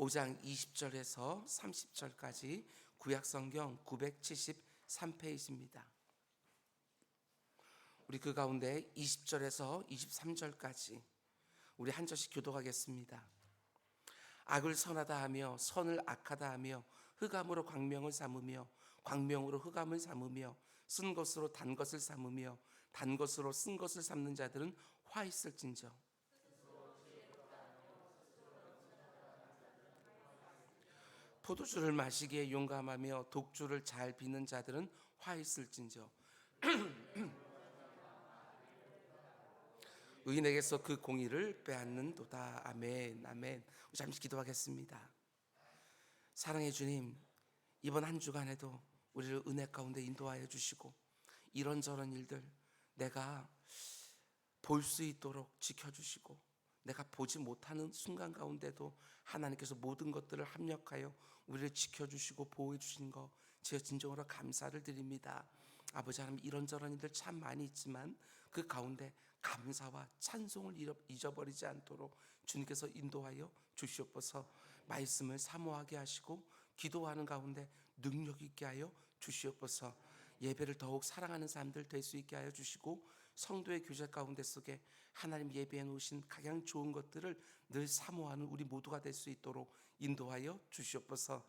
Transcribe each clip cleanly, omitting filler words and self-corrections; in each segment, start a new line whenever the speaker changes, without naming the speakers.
5장 20절에서 30절까지 구약성경 973페이지입니다. 우리 그 가운데 20절에서 23절까지 우리 한 절씩 교독하겠습니다. 악을 선하다 하며 선을 악하다 하며 흑암으로 광명을 삼으며 광명으로 흑암을 삼으며 쓴 것으로 단 것을 삼으며 단 것으로 쓴 것을 삼는 자들은 화 있을진저. 포도주를 마시기에 용감하며 독주를 잘 비는 자들은 화 있을진저. 의인에게서 그 공의를 빼앗는도다. 아멘. 아멘. 잠시 기도하겠습니다. 사랑의 주님, 이번 한 주간에도 우리를 은혜 가운데 인도하여 주시고 이런저런 일들 내가 볼 수 있도록 지켜주시고 내가 보지 못하는 순간 가운데도 하나님께서 모든 것들을 합력하여 우리를 지켜주시고 보호해 주신 거 제 진정으로 감사를 드립니다. 아버지 하나님, 이런저런 일들 참 많이 있지만 그 가운데 감사와 찬송을 잊어버리지 않도록 주님께서 인도하여 주시옵소서. 말씀을 사모하게 하시고 기도하는 가운데 능력 있게 하여 주시옵소서. 예배를 더욱 사랑하는 사람들 될 수 있게 하여 주시고 성도의 교제 가운데 속에 하나님 예배해 놓으신 가장 좋은 것들을 늘 사모하는 우리 모두가 될 수 있도록 인도하여 주시옵소서.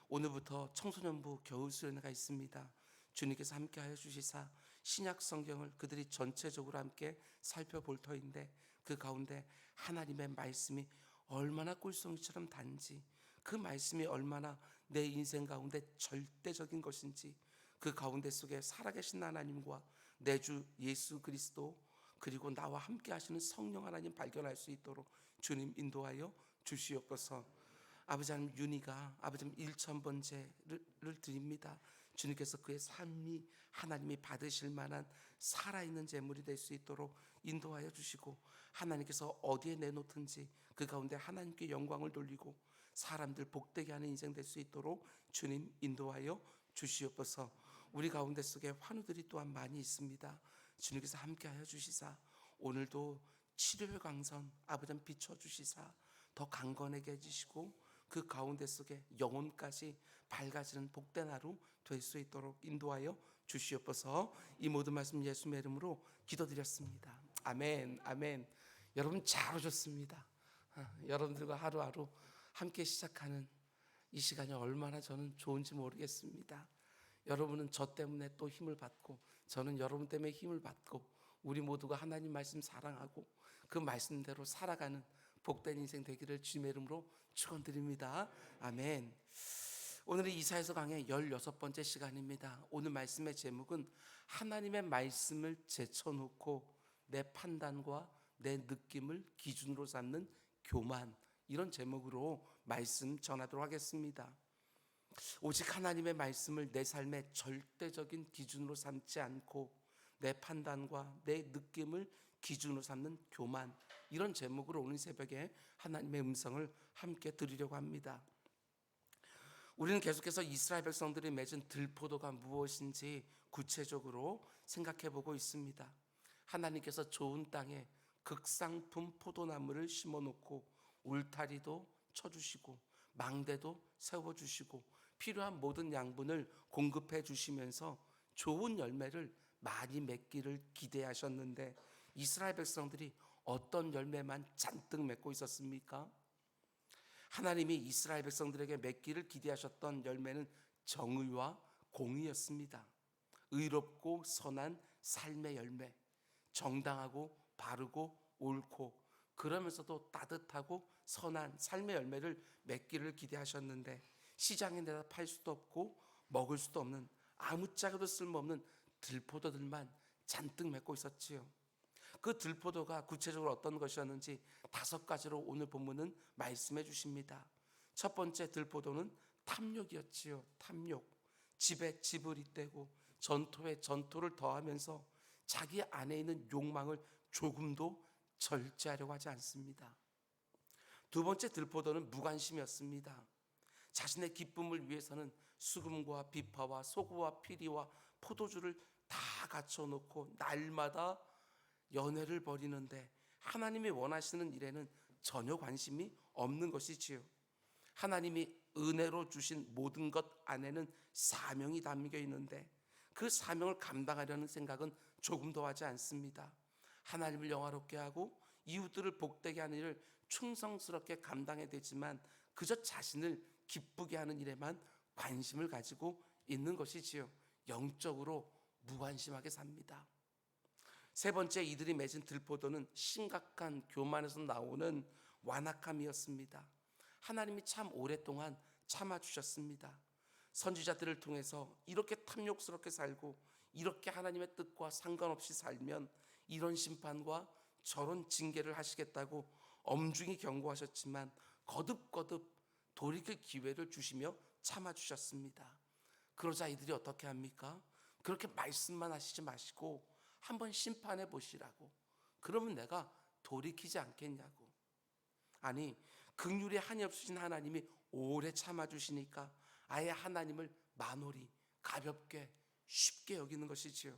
오늘부터 청소년부 겨울수련회가 있습니다. 주님께서 함께하여 주시사 신약 성경을 그들이 전체적으로 함께 살펴볼 터인데 그 가운데 하나님의 말씀이 얼마나 꿀송이처럼 단지, 그 말씀이 얼마나 내 인생 가운데 절대적인 것인지, 그 가운데 속에 살아계신 하나님과 내 주 예수 그리스도 그리고 나와 함께 하시는 성령 하나님 발견할 수 있도록 주님 인도하여 주시옵소서. 아버지 하나님, 윤희가 아버지 1,000번째를 드립니다. 주님께서 그의 삶이 하나님이 받으실 만한 살아있는 제물이 될 수 있도록 인도하여 주시고 하나님께서 어디에 내놓든지 그 가운데 하나님께 영광을 돌리고 사람들 복되게 하는 인생 될 수 있도록 주님 인도하여 주시옵소서. 우리 가운데 속에 환우들이 또한 많이 있습니다. 주님께서 함께하여 주시사 오늘도 치료의 광선 아버지 비춰주시사 더 강건하게 해주시고 그 가운데 속에 영혼까지 밝아지는 복된 하루 될 수 있도록 인도하여 주시옵소서. 이 모든 말씀 예수님의 이름으로 기도드렸습니다. 아멘. 아멘. 여러분 잘 오셨습니다. 여러분들과 하루하루 함께 시작하는 이 시간이 얼마나 저는 좋은지 모르겠습니다. 여러분은 저 때문에 또 힘을 받고 저는 여러분 때문에 힘을 받고 우리 모두가 하나님 말씀 사랑하고 그 말씀대로 살아가는 복된 인생 되기를 주님의 이름으로 축원드립니다. 아멘. 오늘은 이사야서 강의 16번째 시간입니다. 오늘 말씀의 제목은 하나님의 말씀을 제쳐놓고 내 판단과 내 느낌을 기준으로 삼는 교만, 이런 제목으로 말씀 전하도록 하겠습니다. 오직 하나님의 말씀을 내 삶의 절대적인 기준으로 삼지 않고 내 판단과 내 느낌을 기준으로 삼는 교만, 이런 제목으로 오늘 새벽에 하나님의 음성을 함께 드리려고 합니다. 우리는 계속해서 이스라엘 백성들이 맺은 들포도가 무엇인지 구체적으로 생각해 보고 있습니다. 하나님께서 좋은 땅에 극상품 포도나무를 심어놓고 울타리도 쳐주시고 망대도 세워주시고 필요한 모든 양분을 공급해 주시면서 좋은 열매를 많이 맺기를 기대하셨는데 이스라엘 백성들이 어떤 열매만 잔뜩 맺고 있었습니까? 하나님이 이스라엘 백성들에게 맺기를 기대하셨던 열매는 정의와 공의였습니다. 의롭고 선한 삶의 열매, 정당하고 바르고 옳고 그러면서도 따뜻하고 선한 삶의 열매를 맺기를 기대하셨는데 시장에 내다 팔 수도 없고 먹을 수도 없는 아무짝에도 쓸모없는 들포도들만 잔뜩 맺고 있었지요. 그 들포도가 구체적으로 어떤 것이었는지 5가지로 오늘 본문은 말씀해 주십니다. 첫 번째 들포도는 탐욕이었지요. 탐욕. 집에 집을 잇대고 전토에 전토를 더하면서 자기 안에 있는 욕망을 조금도 절제하려고 하지 않습니다. 두 번째 들포도는 무관심이었습니다. 자신의 기쁨을 위해서는 수금과 비파와 소고와 피리와 포도주를 다 갖춰놓고 날마다 연회를 벌이는데 하나님이 원하시는 일에는 전혀 관심이 없는 것이지요. 하나님이 은혜로 주신 모든 것 안에는 사명이 담겨 있는데 그 사명을 감당하려는 생각은 조금도 하지 않습니다. 하나님을 영화롭게 하고 이웃들을 복되게 하는 일을 충성스럽게 감당해야 되지만 그저 자신을 기쁘게 하는 일에만 관심을 가지고 있는 것이지요. 영적으로 무관심하게 삽니다. 세 번째, 이들이 맺은 들포도는 심각한 교만에서 나오는 완악함이었습니다. 하나님이 참 오랫동안 참아주셨습니다. 선지자들을 통해서 이렇게 탐욕스럽게 살고 이렇게 하나님의 뜻과 상관없이 살면 이런 심판과 저런 징계를 하시겠다고 엄중히 경고하셨지만 거듭거듭 돌이킬 기회를 주시며 참아주셨습니다. 그러자 이들이 어떻게 합니까? 그렇게 말씀만 하시지 마시고 한번 심판해 보시라고. 그러면 내가 돌이키지 않겠냐고. 아니, 긍휼이 한이 없으신 하나님이 오래 참아주시니까 아예 하나님을 만홀히 가볍게 쉽게 여기는 것이지요.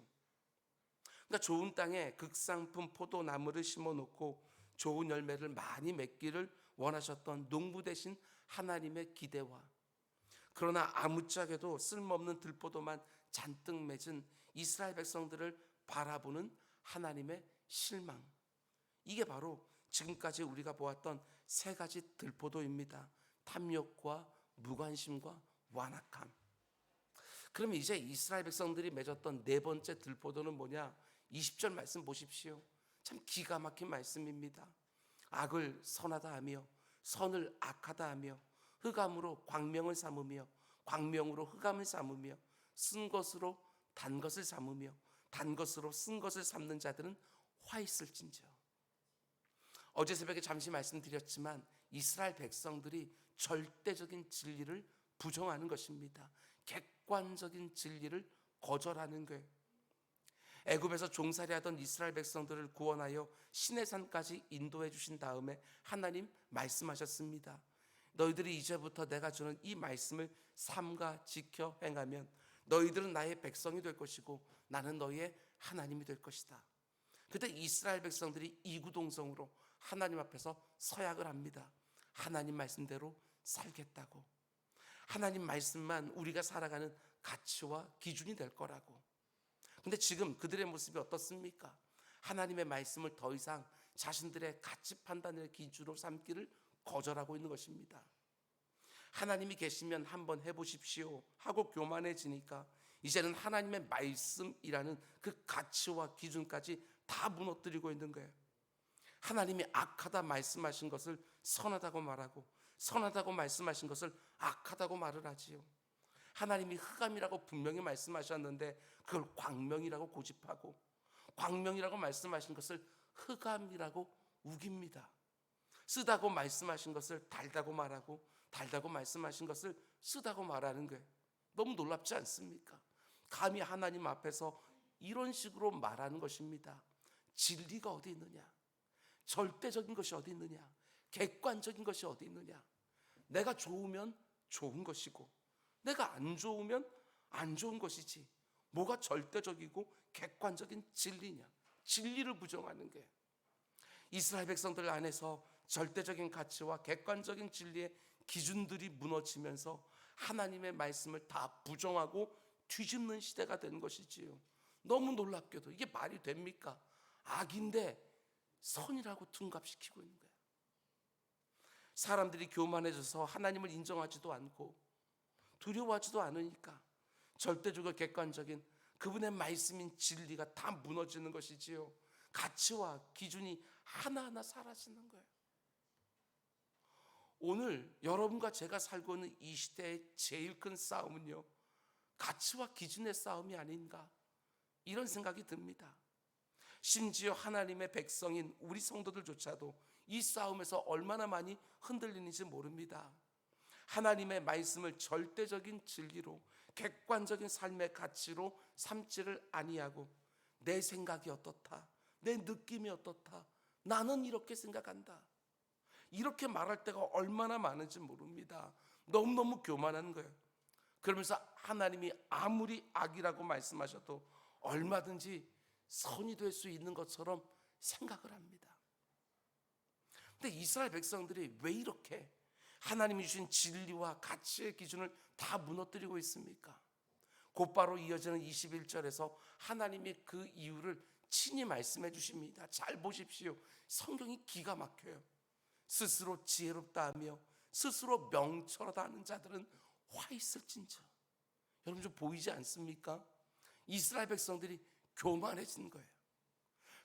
그러니까 좋은 땅에 극상품 포도나무를 심어놓고 좋은 열매를 많이 맺기를 원하셨던 농부 대신 하나님의 기대와, 그러나 아무짝에도 쓸모없는 들포도만 잔뜩 맺은 이스라엘 백성들을 바라보는 하나님의 실망, 이게 바로 지금까지 우리가 보았던 세 가지 들포도입니다. 탐욕과 무관심과 완악함. 그럼 이제 이스라엘 백성들이 맺었던 네 번째 들포도는 뭐냐? 20절 말씀 보십시오. 참 기가 막힌 말씀입니다. 악을 선하다 하며 선을 악하다 하며 흑암으로 광명을 삼으며 광명으로 흑암을 삼으며 쓴 것으로 단 것을 삼으며 단 것으로 쓴 것을 삼는 자들은 화 있을진저. 어제 새벽에 잠시 말씀드렸지만 이스라엘 백성들이 절대적인 진리를 부정하는 것입니다. 객관적인 진리를 거절하는 거예요. 애굽에서 종살이하던 이스라엘 백성들을 구원하여 시내산까지 인도해 주신 다음에 하나님 말씀하셨습니다. 너희들이 이제부터 내가 주는 이 말씀을 삼가 지켜 행하면 너희들은 나의 백성이 될 것이고 나는 너희의 하나님이 될 것이다. 그때 이스라엘 백성들이 이구동성으로 하나님 앞에서 서약을 합니다. 하나님 말씀대로 살겠다고. 하나님 말씀만 우리가 살아가는 가치와 기준이 될 거라고. 근데 지금 그들의 모습이 어떻습니까? 하나님의 말씀을 더 이상 자신들의 가치 판단의 기준으로 삼기를 거절하고 있는 것입니다. 하나님이 계시면 한번 해보십시오 하고 교만해지니까 이제는 하나님의 말씀이라는 그 가치와 기준까지 다 무너뜨리고 있는 거예요. 하나님이 악하다 말씀하신 것을 선하다고 말하고 선하다고 말씀하신 것을 악하다고 말을 하지요. 하나님이 흑암이라고 분명히 말씀하셨는데 그걸 광명이라고 고집하고 광명이라고 말씀하신 것을 흑암이라고 우깁니다. 쓰다고 말씀하신 것을 달다고 말하고 달다고 말씀하신 것을 쓰다고 말하는 거예요. 너무 놀랍지 않습니까? 감히 하나님 앞에서 이런 식으로 말하는 것입니다. 진리가 어디 있느냐? 절대적인 것이 어디 있느냐? 객관적인 것이 어디 있느냐? 내가 좋으면 좋은 것이고 내가 안 좋으면 안 좋은 것이지 뭐가 절대적이고 객관적인 진리냐? 진리를 부정하는 게 이스라엘 백성들 안에서 절대적인 가치와 객관적인 진리의 기준들이 무너지면서 하나님의 말씀을 다 부정하고 뒤집는 시대가 된 것이지요. 너무 놀랍게도 이게 말이 됩니까? 악인데 선이라고 둔갑시키고 있는 거예요. 사람들이 교만해져서 하나님을 인정하지도 않고 두려워하지도 않으니까 절대적으로 객관적인 그분의 말씀인 진리가 다 무너지는 것이지요. 가치와 기준이 하나하나 사라지는 거예요. 오늘 여러분과 제가 살고 있는 이 시대의 제일 큰 싸움은요, 가치와 기준의 싸움이 아닌가 이런 생각이 듭니다. 심지어 하나님의 백성인 우리 성도들조차도 이 싸움에서 얼마나 많이 흔들리는지 모릅니다. 하나님의 말씀을 절대적인 진리로 객관적인 삶의 가치로 삼지를 아니하고 내 생각이 어떻다, 내 느낌이 어떻다, 나는 이렇게 생각한다, 이렇게 말할 때가 얼마나 많은지 모릅니다. 너무너무 교만한 거예요. 그러면서 하나님이 아무리 악이라고 말씀하셔도 얼마든지 선이 될 수 있는 것처럼 생각을 합니다. 근데 이스라엘 백성들이 왜 이렇게 하나님이 주신 진리와 가치의 기준을 다 무너뜨리고 있습니까? 곧바로 이어지는 21절에서 하나님이 그 이유를 친히 말씀해 주십니다. 잘 보십시오. 성경이 기가 막혀요. 스스로 지혜롭다 하며 스스로 명철하다 하는 자들은 화 있을진저. 여러분 좀 보이지 않습니까? 이스라엘 백성들이 교만해진 거예요.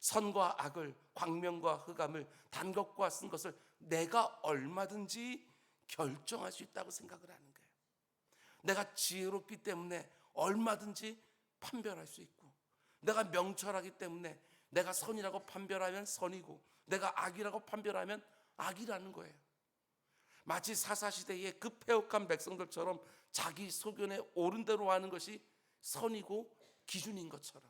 선과 악을, 광명과 흑암을, 단 것과 쓴 것을 내가 얼마든지 결정할 수 있다고 생각을 하는 거예요. 내가 지혜롭기 때문에 얼마든지 판별할 수 있고, 내가 명철하기 때문에 내가 선이라고 판별하면 선이고, 내가 악이라고 판별하면 악이라는 거예요. 마치 사사시대의 그 패역한 백성들처럼 자기 소견에 옳은 대로 하는 것이 선이고 기준인 것처럼,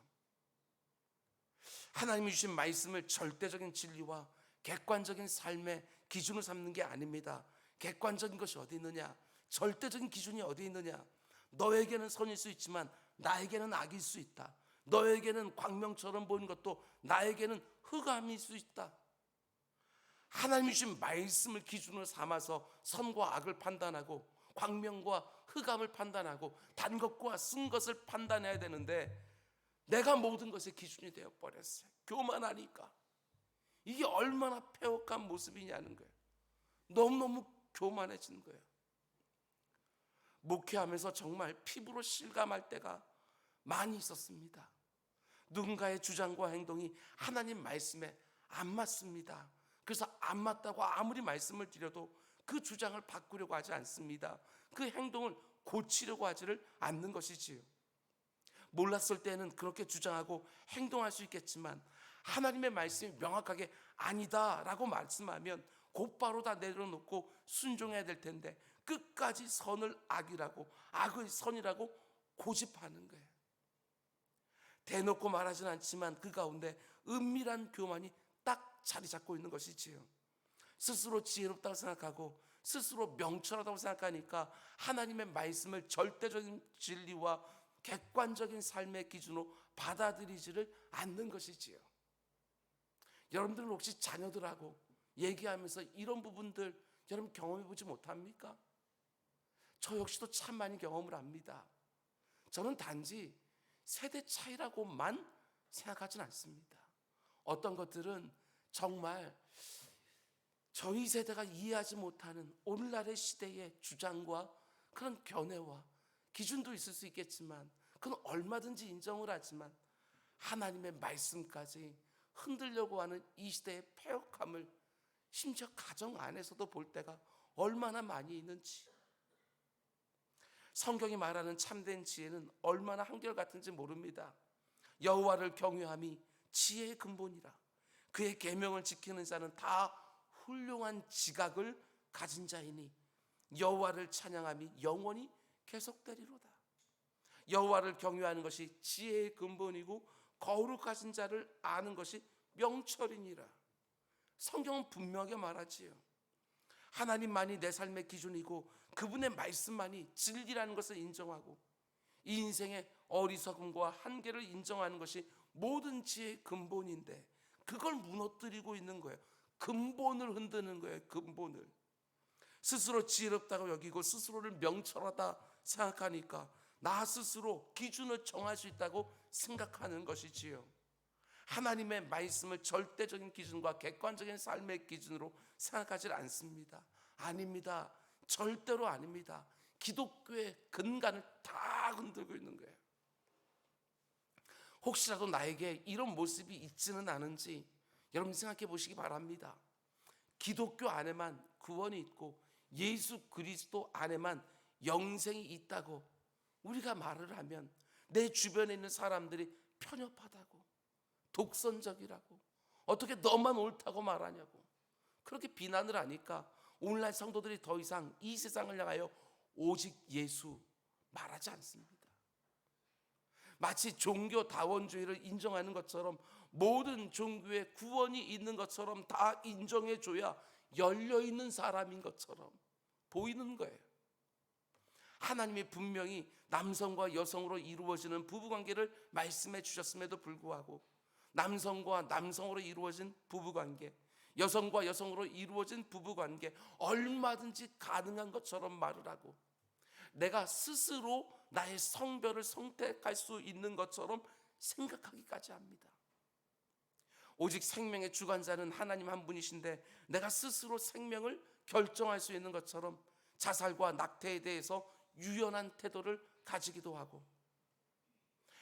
하나님이 주신 말씀을 절대적인 진리와 객관적인 삶의 기준으로 삼는 게 아닙니다. 객관적인 것이 어디 있느냐? 절대적인 기준이 어디 있느냐? 너에게는 선일 수 있지만 나에게는 악일 수 있다. 너에게는 광명처럼 보이는 것도 나에게는 흑암일 수 있다. 하나님이 주신 말씀을 기준으로 삼아서 선과 악을 판단하고 광명과 흑암을 판단하고 단 것과 쓴 것을 판단해야 되는데 내가 모든 것의 기준이 되어버렸어요. 교만하니까. 이게 얼마나 패역한 모습이냐는 거예요. 너무너무 교만해진 거예요. 목회하면서 정말 피부로 실감할 때가 많이 있었습니다. 누군가의 주장과 행동이 하나님 말씀에 안 맞습니다. 그래서 안 맞다고 아무리 말씀을 드려도 그 주장을 바꾸려고 하지 않습니다. 그 행동을 고치려고 하지를 않는 것이지요. 몰랐을 때는 그렇게 주장하고 행동할 수 있겠지만 하나님의 말씀이 명확하게 아니다라고 말씀하면 곧바로 다 내려놓고 순종해야 될 텐데 끝까지 선을 악이라고 악을 선이라고 고집하는 거예요. 대놓고 말하지는 않지만 그 가운데 은밀한 교만이 딱 자리 잡고 있는 것이지요. 스스로 지혜롭다고 생각하고 스스로 명철하다고 생각하니까 하나님의 말씀을 절대적인 진리와 객관적인 삶의 기준으로 받아들이지를 않는 것이지요. 여러분들은 혹시 자녀들하고 얘기하면서 이런 부분들 여러분 경험해 보지 못합니까? 저 역시도 참 많이 경험을 합니다. 저는 단지 세대 차이라고만 생각하진 않습니다. 어떤 것들은 정말 저희 세대가 이해하지 못하는 오늘날의 시대의 주장과 그런 견해와 기준도 있을 수 있겠지만 그건 얼마든지 인정을 하지만 하나님의 말씀까지 흔들려고 하는 이 시대의 패역함을 심지어 가정 안에서도 볼 때가 얼마나 많이 있는지, 성경이 말하는 참된 지혜는 얼마나 한결같은지 모릅니다. 여호와를 경외함이 지혜의 근본이라. 그의 계명을 지키는 자는 다 훌륭한 지각을 가진 자이니 여호와를 찬양함이 영원히 계속되리로다. 여호와를 경외하는 것이 지혜의 근본이고 거룩하신 자를 아는 것이 명철이니라. 성경은 분명하게 말하지요. 하나님만이 내 삶의 기준이고 그분의 말씀만이 진리라는 것을 인정하고 이 인생의 어리석음과 한계를 인정하는 것이 모든 지혜의 근본인데 그걸 무너뜨리고 있는 거예요. 근본을 흔드는 거예요. 근본을. 스스로 지혜롭다고 여기고 스스로를 명철하다 생각하니까 나 스스로 기준을 정할 수 있다고 생각하는 것이지요. 하나님의 말씀을 절대적인 기준과 객관적인 삶의 기준으로 생각하지 않습니다. 아닙니다. 절대로 아닙니다. 기독교의 근간을 다 흔들고 있는 거예요. 혹시라도 나에게 이런 모습이 있지는 않은지 여러분 생각해 보시기 바랍니다. 기독교 안에만 구원이 있고 예수 그리스도 안에만 영생이 있다고 우리가 말을 하면 내 주변에 있는 사람들이 편협하다고, 독선적이라고, 어떻게 너만 옳다고 말하냐고 그렇게 비난을 하니까 오늘날 성도들이 더 이상 이 세상을 향하여 오직 예수 말하지 않습니다. 마치 종교 다원주의를 인정하는 것처럼 모든 종교에 구원이 있는 것처럼 다 인정해줘야 열려있는 사람인 것처럼 보이는 거예요. 하나님이 분명히 남성과 여성으로 이루어지는 부부관계를 말씀해 주셨음에도 불구하고 남성과 남성으로 이루어진 부부관계, 여성과 여성으로 이루어진 부부관계 얼마든지 가능한 것처럼 말을 하고, 내가 스스로 나의 성별을 선택할 수 있는 것처럼 생각하기까지 합니다. 오직 생명의 주관자는 하나님 한 분이신데 내가 스스로 생명을 결정할 수 있는 것처럼 자살과 낙태에 대해서 유연한 태도를 가지기도 하고,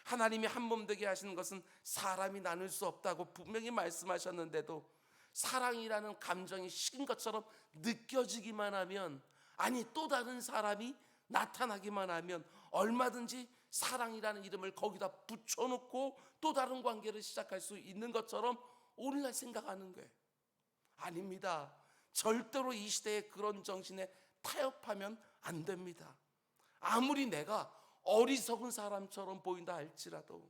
하나님이 한 몸 되게 하시는 것은 사람이 나눌 수 없다고 분명히 말씀하셨는데도 사랑이라는 감정이 식은 것처럼 느껴지기만 하면, 아니 또 다른 사람이 나타나기만 하면 얼마든지 사랑이라는 이름을 거기다 붙여놓고 또 다른 관계를 시작할 수 있는 것처럼 오늘날 생각하는 거예요. 아닙니다. 절대로 이 시대에 그런 정신에 타협하면 안 됩니다. 아무리 내가 어리석은 사람처럼 보인다 할지라도,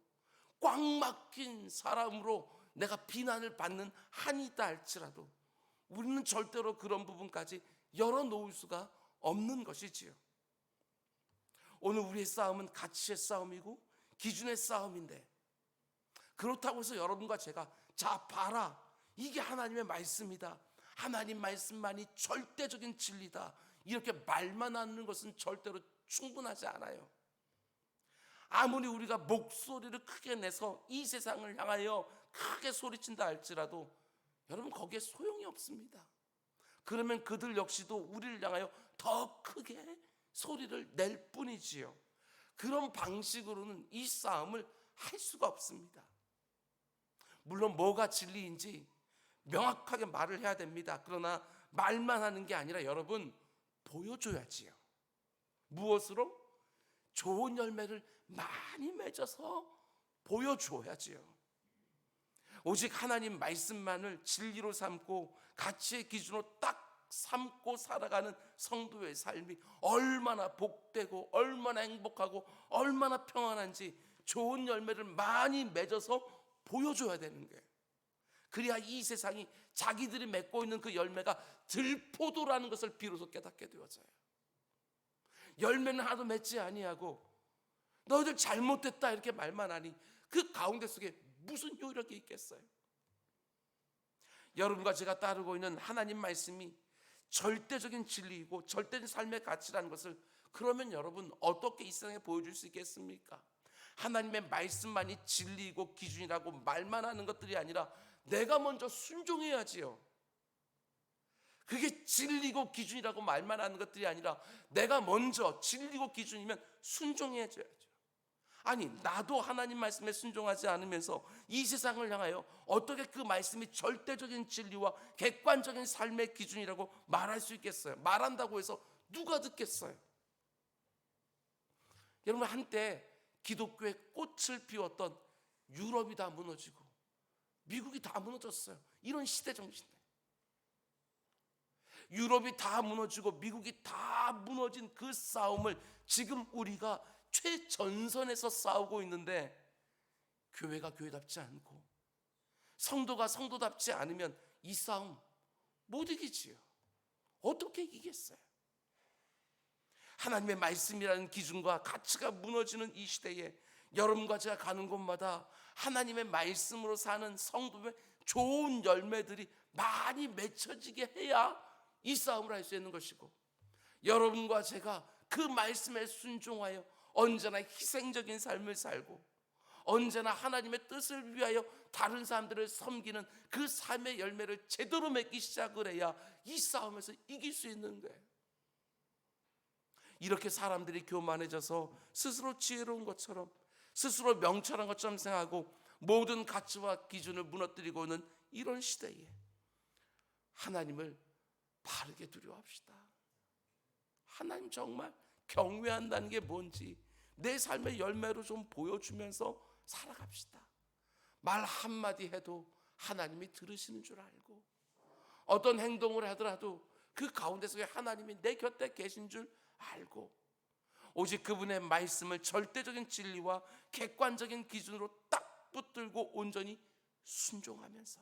꽉 막힌 사람으로 내가 비난을 받는 한이 있다 할지라도 우리는 절대로 그런 부분까지 열어놓을 수가 없는 것이지요. 오늘 우리의 싸움은 가치의 싸움이고 기준의 싸움인데, 그렇다고 해서 여러분과 제가 자 봐라, 이게 하나님의 말씀이다, 하나님 말씀만이 절대적인 진리다, 이렇게 말만 하는 것은 절대로 충분하지 않아요. 아무리 우리가 목소리를 크게 내서 이 세상을 향하여 크게 소리친다 할지라도 여러분 거기에 소용이 없습니다. 그러면 그들 역시도 우리를 향하여 더 크게 소리를 낼 뿐이지요. 그런 방식으로는 이 싸움을 할 수가 없습니다. 물론 뭐가 진리인지 명확하게 말을 해야 됩니다. 그러나 말만 하는 게 아니라 여러분 보여줘야지요. 무엇으로? 좋은 열매를 많이 맺어서 보여줘야지요. 오직 하나님 말씀만을 진리로 삼고 가치의 기준으로 딱 삼고 살아가는 성도의 삶이 얼마나 복되고 얼마나 행복하고 얼마나 평안한지 좋은 열매를 많이 맺어서 보여줘야 되는 거예요. 그래야 이 세상이 자기들이 맺고 있는 그 열매가 들포도라는 것을 비로소 깨닫게 되어져요. 열매는 하나도 맺지 아니하고 너희들 잘못됐다 이렇게 말만 하니 그 가운데 속에 무슨 효력이 있겠어요? 여러분과 제가 따르고 있는 하나님 말씀이 절대적인 진리이고 절대적인 삶의 가치라는 것을 그러면 여러분 어떻게 이 세상에 보여줄 수 있겠습니까? 하나님의 말씀만이 진리이고 기준이라고 말만 하는 것들이 아니라 내가 먼저 순종해야지요. 그게 진리고 기준이라고 말만 하는 것들이 아니라 내가 먼저 진리고 기준이면 순종해야죠. 아니 나도 하나님 말씀에 순종하지 않으면서 이 세상을 향하여 어떻게 그 말씀이 절대적인 진리와 객관적인 삶의 기준이라고 말할 수 있겠어요? 말한다고 해서 누가 듣겠어요? 여러분 한때 기독교의 꽃을 피웠던 유럽이 다 무너지고 미국이 다 무너졌어요. 이런 시대 정신에 유럽이 다 무너지고 미국이 다 무너진 그 싸움을 지금 우리가 최전선에서 싸우고 있는데, 교회가 교회답지 않고 성도가 성도답지 않으면 이 싸움 못 이기지요. 어떻게 이기겠어요? 하나님의 말씀이라는 기준과 가치가 무너지는 이 시대에 여러분과 제가 가는 곳마다 하나님의 말씀으로 사는 성도의 좋은 열매들이 많이 맺혀지게 해야 이 싸움을 할 수 있는 것이고, 여러분과 제가 그 말씀에 순종하여 언제나 희생적인 삶을 살고 언제나 하나님의 뜻을 위하여 다른 사람들을 섬기는 그 삶의 열매를 제대로 맺기 시작을 해야 이 싸움에서 이길 수 있는 거예요. 이렇게 사람들이 교만해져서 스스로 지혜로운 것처럼 스스로 명철한 것처럼 생각하고 모든 가치와 기준을 무너뜨리고 있는 이런 시대에 하나님을 바르게 두려워합시다. 하나님 정말 경외한다는 게 뭔지 내 삶의 열매로 좀 보여주면서 살아갑시다. 말 한마디 해도 하나님이 들으시는 줄 알고, 어떤 행동을 하더라도 그 가운데서 하나님이 내 곁에 계신 줄 알고, 오직 그분의 말씀을 절대적인 진리와 객관적인 기준으로 딱 붙들고 온전히 순종하면서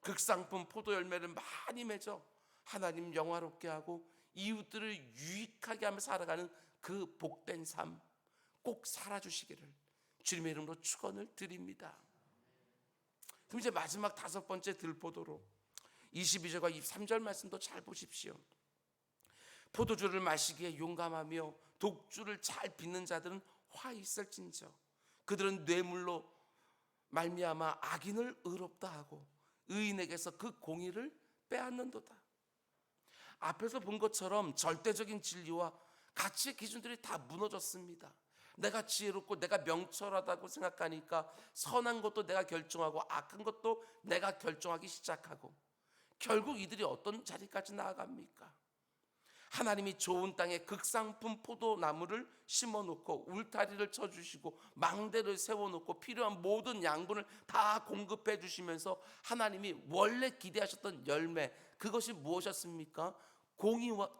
극상품 포도 열매를 많이 맺어 하나님 영화롭게 하고 이웃들을 유익하게 하며 살아가는 그 복된 삶 꼭 살아주시기를 주님의 이름으로 축원을 드립니다. 그럼 이제 마지막 5번째 들포도로, 22절과 23절 말씀도 잘 보십시오. 포도주를 마시기에 용감하며 독주를 잘 빚는 자들은 화 있을진저. 그들은 뇌물로 말미암아 악인을 의롭다 하고 의인에게서 그 공의를 빼앗는도다. 앞에서 본 것처럼 절대적인 진리와 가치의 기준들이 다 무너졌습니다. 내가 지혜롭고 내가 명철하다고 생각하니까 선한 것도 내가 결정하고 악한 것도 내가 결정하기 시작하고, 결국 이들이 어떤 자리까지 나아갑니까? 하나님이 좋은 땅에 극상품 포도나무를 심어놓고 울타리를 쳐주시고 망대를 세워놓고 필요한 모든 양분을 다 공급해 주시면서 하나님이 원래 기대하셨던 열매, 그것이 무엇이었습니까?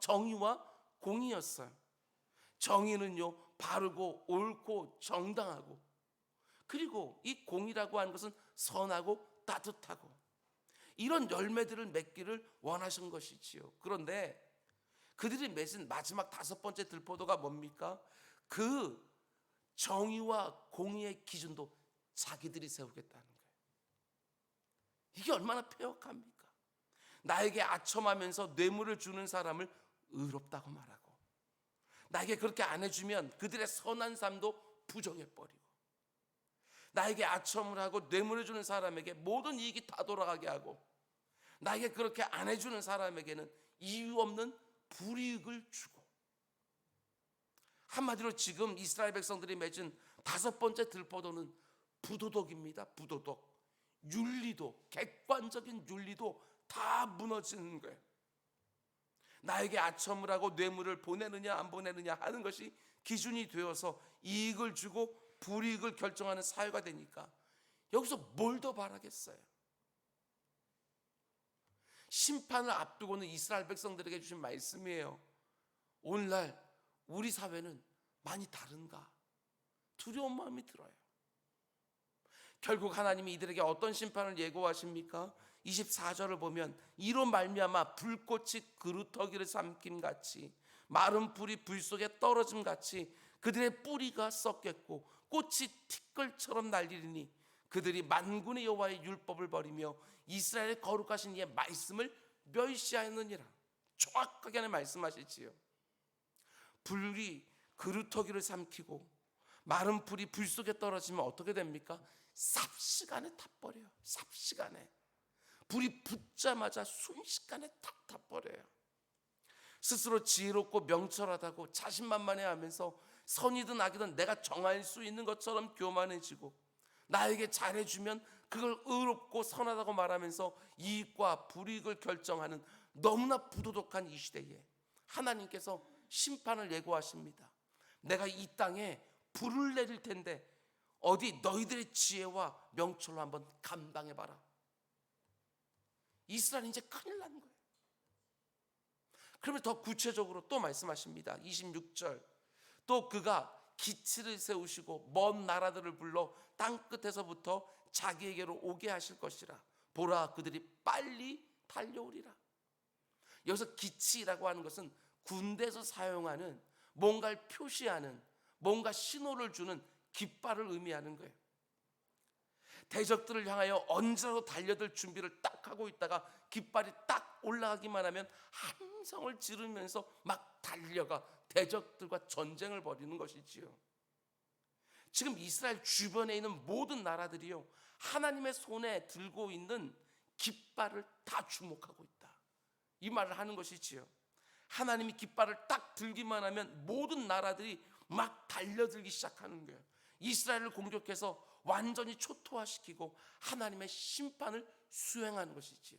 정의와 공의였어요. 정의는요, 바르고 옳고 정당하고, 그리고 이 공의라고 하는 것은 선하고 따뜻하고, 이런 열매들을 맺기를 원하신 것이지요. 그런데 그들이 맺은 마지막 5번째 들포도가 뭡니까? 그 정의와 공의의 기준도 자기들이 세우겠다는 거예요. 이게 얼마나 폐역합니까? 나에게 아첨하면서 뇌물을 주는 사람을 의롭다고 말하고, 나에게 그렇게 안 해주면 그들의 선한 삶도 부정해버리고, 나에게 아첨을 하고 뇌물을 주는 사람에게 모든 이익이 다 돌아가게 하고, 나에게 그렇게 안 해주는 사람에게는 이유 없는 불이익을 주고, 한마디로 지금 이스라엘 백성들이 맺은 5번째 들포도는 부도덕입니다. 부도덕. 윤리도, 객관적인 윤리도 다 무너지는 거예요. 나에게 아첨을 하고 뇌물을 보내느냐 안 보내느냐 하는 것이 기준이 되어서 이익을 주고 불이익을 결정하는 사회가 되니까 여기서 뭘 더 바라겠어요? 심판을 앞두고는 이스라엘 백성들에게 주신 말씀이에요. 오늘날 우리 사회는 많이 다른가? 두려운 마음이 들어요. 결국 하나님이 이들에게 어떤 심판을 예고하십니까? 24절을 보면 이로 말미암아 불꽃이 그루터기를 삼킴같이 마른 풀이 불 속에 떨어짐같이 그들의 뿌리가 썩겠고 꽃이 티끌처럼 날리리니 그들이 만군의 여호와의 율법을 버리며 이스라엘의 거룩하신 이의 말씀을 멸시하였느니라. 정확하게 하나님 말씀하시지요. 불이 그루터기를 삼키고 마른 풀이 불 속에 떨어지면 어떻게 됩니까? 삽시간에 타버려요. 삽시간에. 불이 붙자마자 순식간에 탁 타버려요. 스스로 지혜롭고 명철하다고 자신만만해하면서 선이든 악이든 내가 정할 수 있는 것처럼 교만해지고, 나에게 잘해주면 그걸 의롭고 선하다고 말하면서 이익과 불이익을 결정하는 너무나 부도덕한 이 시대에 하나님께서 심판을 예고하십니다. 내가 이 땅에 불을 내릴 텐데 어디 너희들의 지혜와 명철로 한번 감당해봐라. 이스라엘이 이제 큰일 난 거예요. 그러면 더 구체적으로 또 말씀하십니다. 26절. 또 그가 기치를 세우시고 먼 나라들을 불러 땅끝에서부터 자기에게로 오게 하실 것이라. 보라, 그들이 빨리 달려오리라. 여기서 기치라고 하는 것은 군대에서 사용하는 뭔가를 표시하는, 뭔가 신호를 주는 깃발을 의미하는 거예요. 대적들을 향하여 언제라도 달려들 준비를 딱 하고 있다가 깃발이 딱 올라가기만 하면 함성을 지르면서 막 달려가 대적들과 전쟁을 벌이는 것이지요. 지금 이스라엘 주변에 있는 모든 나라들이요, 하나님의 손에 들고 있는 깃발을 다 주목하고 있다, 이 말을 하는 것이지요. 하나님이 깃발을 딱 들기만 하면 모든 나라들이 막 달려들기 시작하는 거예요. 이스라엘을 공격해서 완전히 초토화시키고 하나님의 심판을 수행하는 것이지요.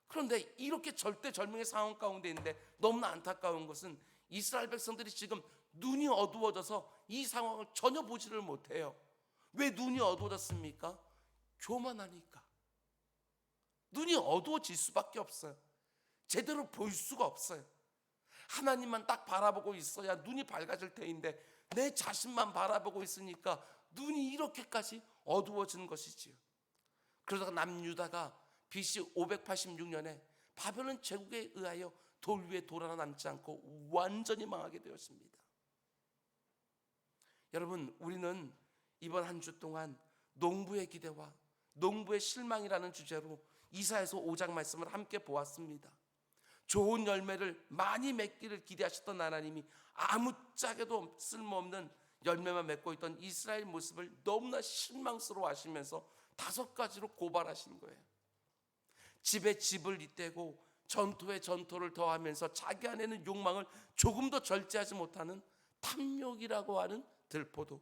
그런데 이렇게 절대절명의 상황 가운데 있는데 너무나 안타까운 것은 이스라엘 백성들이 지금 눈이 어두워져서 이 상황을 전혀 보지를 못해요. 왜 눈이 어두워졌습니까? 교만하니까. 눈이 어두워질 수밖에 없어요. 제대로 볼 수가 없어요. 하나님만 딱 바라보고 있어야 눈이 밝아질 테인데 내 자신만 바라보고 있으니까 눈이 이렇게까지 어두워지는 것이지요. 그러다가 남유다가 BC 586년에 바벨론 제국에 의하여 돌 위에 돌 하나 남지 않고 완전히 망하게 되었습니다. 여러분, 우리는 이번 한 주 동안 농부의 기대와 농부의 실망이라는 주제로 이사야서 5장 말씀을 함께 보았습니다. 좋은 열매를 많이 맺기를 기대하셨던 하나님이 아무짝에도 쓸모없는 열매만 맺고 있던 이스라엘 모습을 너무나 실망스러워 하시면서 5가지로 고발하신 거예요. 집에 집을 잇대고 전토에 전토를 더하면서 자기 안에는 욕망을 조금도 절제하지 못하는 탐욕이라고 하는 들포도,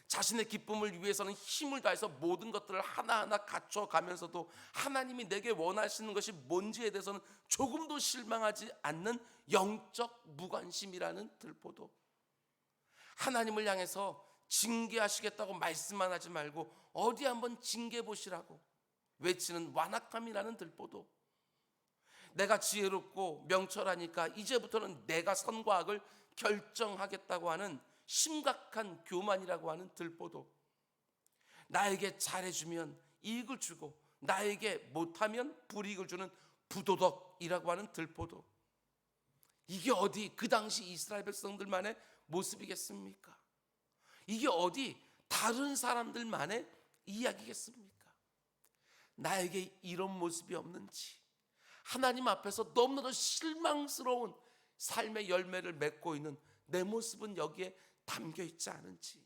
자신의 기쁨을 위해서는 힘을 다해서 모든 것들을 하나하나 갖춰가면서도 하나님이 내게 원하시는 것이 뭔지에 대해서는 조금도 실망하지 않는 영적 무관심이라는 들포도, 하나님을 향해서 징계하시겠다고 말씀만 하지 말고 어디 한번 징계해 보시라고 외치는 완악함이라는 들포도, 내가 지혜롭고 명철하니까 이제부터는 내가 선과 악을 결정하겠다고 하는 심각한 교만이라고 하는 들포도, 나에게 잘해주면 이익을 주고 나에게 못하면 불이익을 주는 부도덕이라고 하는 들포도, 이게 어디 그 당시 이스라엘 백성들만의 모습이겠습니까? 이게 어디 다른 사람들만의 이야기겠습니까? 나에게 이런 모습이 없는지, 하나님 앞에서 너무나도 실망스러운 삶의 열매를 맺고 있는 내 모습은 여기에 담겨 있지 않은지,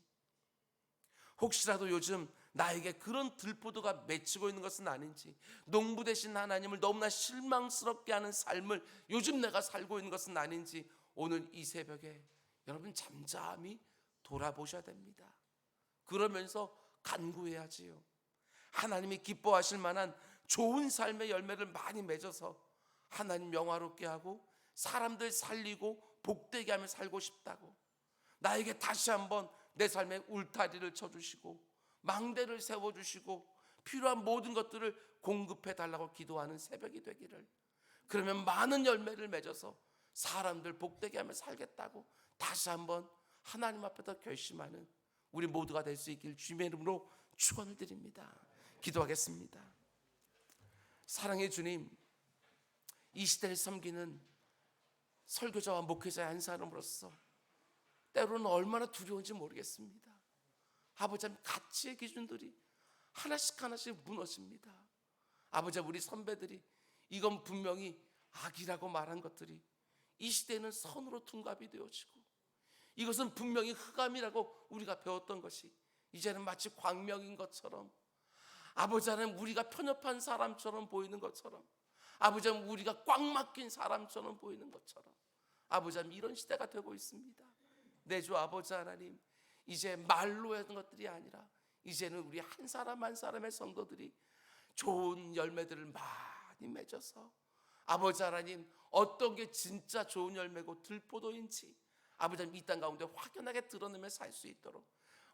혹시라도 요즘 나에게 그런 들포도가 맺히고 있는 것은 아닌지, 농부 되신 하나님을 너무나 실망스럽게 하는 삶을 요즘 내가 살고 있는 것은 아닌지, 오늘 이 새벽에 여러분 잠잠히 돌아보셔야 됩니다. 그러면서 간구해야지요. 하나님이 기뻐하실 만한 좋은 삶의 열매를 많이 맺어서 하나님 영화롭게 하고 사람들 살리고 복되게 하며 살고 싶다고, 나에게 다시 한번 내 삶에 울타리를 쳐주시고 망대를 세워주시고 필요한 모든 것들을 공급해 달라고 기도하는 새벽이 되기를, 그러면 많은 열매를 맺어서 사람들 복되게 하며 살겠다고 다시 한번 하나님 앞에서 결심하는 우리 모두가 될 수 있길 주님의 이름으로 축원을 드립니다. 기도하겠습니다. 사랑의 주님, 이 시대를 섬기는 설교자와 목회자의 한 사람으로서 때로는 얼마나 두려운지 모르겠습니다. 아버지, 가치의 기준들이 하나씩 하나씩 무너집니다. 아버지, 우리 선배들이 이건 분명히 악이라고 말한 것들이 이 시대에는 선으로 둔갑이 되어지고, 이것은 분명히 흑암이라고 우리가 배웠던 것이 이제는 마치 광명인 것처럼, 아버지 하나님, 우리가 편협한 사람처럼 보이는 것처럼, 아버지 하나님, 우리가 꽉 막힌 사람처럼 보이는 것처럼, 아버지 하나님, 이런 시대가 되고 있습니다. 내 주 아버지 하나님, 이제 말로 하는 것들이 아니라 이제는 우리 한 사람 한 사람의 성도들이 좋은 열매들을 많이 맺어서, 아버지 하나님, 어떤 게 진짜 좋은 열매고 들포도인지 아버지 하나님 이 땅 가운데 확연하게 드러내며 살 수 있도록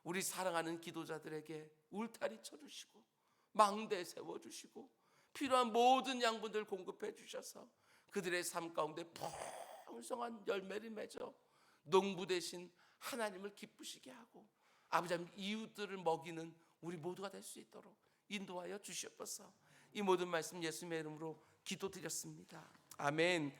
우리 사랑하는 기도자들에게 울타리 쳐주시고 망대 세워주시고 필요한 모든 양분들 공급해 주셔서 그들의 삶 가운데 풍성한 열매를 맺어 농부 되신 하나님을 기쁘시게 하고 아버지 하나님 이웃들을 먹이는 우리 모두가 될 수 있도록 인도하여 주시옵소서. 이 모든 말씀 예수님의 이름으로 기도드렸습니다. 아멘.